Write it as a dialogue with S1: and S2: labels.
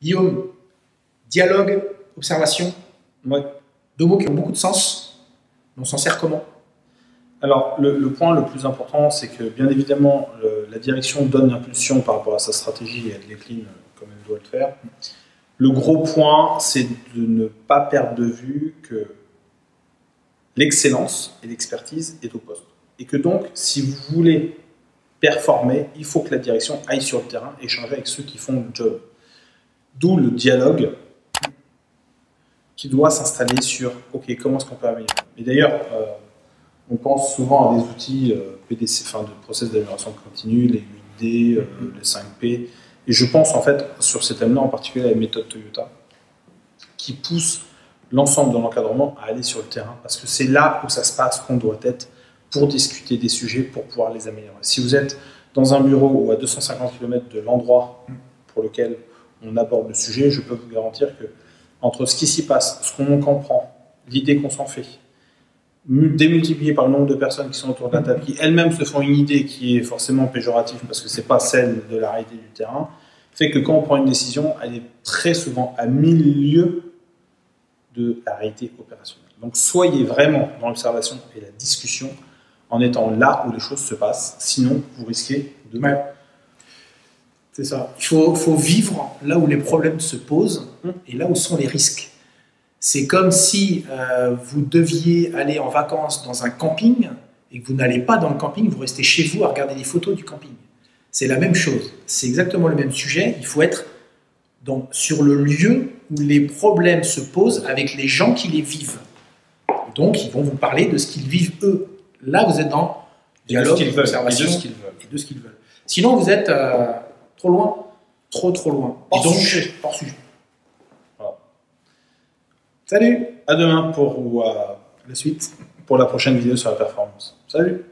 S1: Guillaume, dialogue, observation,
S2: Ouais.
S1: deux mots qui ont beaucoup de sens. On s'en sert comment?
S2: Alors, le point le plus important, c'est que bien évidemment, la direction donne l'impulsion par rapport à sa stratégie et elle décline comme elle doit le faire. Le gros point, c'est de ne pas perdre de vue que l'excellence et l'expertise est au poste. Et que donc, si vous voulez performer, il faut que la direction aille sur le terrain, échanger avec ceux qui font le job. D'où le dialogue qui doit s'installer sur « Ok, comment est-ce qu'on peut améliorer ?» Et d'ailleurs, on pense souvent à des outils PDC, enfin de process d'amélioration continue, les 8D, les 5P. Et je pense en fait, sur ces thèmes-là, en particulier à la méthode Toyota, qui pousse l'ensemble de l'encadrement à aller sur le terrain, parce que c'est là où ça se passe qu'on doit être pour discuter des sujets, pour pouvoir les améliorer. Si vous êtes dans un bureau ou à 250 km de l'endroit pour lequel on aborde le sujet, je peux vous garantir que entre ce qui s'y passe, ce qu'on comprend, l'idée qu'on s'en fait, démultiplié par le nombre de personnes qui sont autour de la table, qui elles-mêmes se font une idée qui est forcément péjorative parce que ce n'est pas celle de la réalité du terrain, fait que quand on prend une décision, elle est très souvent à 1000 lieues de la réalité opérationnelle. Donc soyez vraiment dans l'observation et la discussion en étant là où les choses se passent, sinon vous risquez de...
S1: Ouais. C'est ça. Il faut vivre là où les problèmes se posent et là où sont les risques. C'est comme si vous deviez aller en vacances dans un camping et que vous n'allez pas dans le camping, vous restez chez vous à regarder les photos du camping. C'est la même chose. C'est exactement le même sujet. Il faut être sur le lieu où les problèmes se posent avec les gens qui les vivent. Donc, ils vont vous parler de ce qu'ils vivent eux. Là, vous êtes dans dialogue, observation
S2: et de ce qu'ils veulent.
S1: Et de ce qu'ils veulent. Sinon, vous êtes trop loin, trop loin.
S2: Hors
S1: et donc,
S2: sujet.
S1: hors sujet.
S2: Voilà.
S1: Salut.
S2: À demain pour
S1: La suite.
S2: la prochaine vidéo sur la performance. Salut.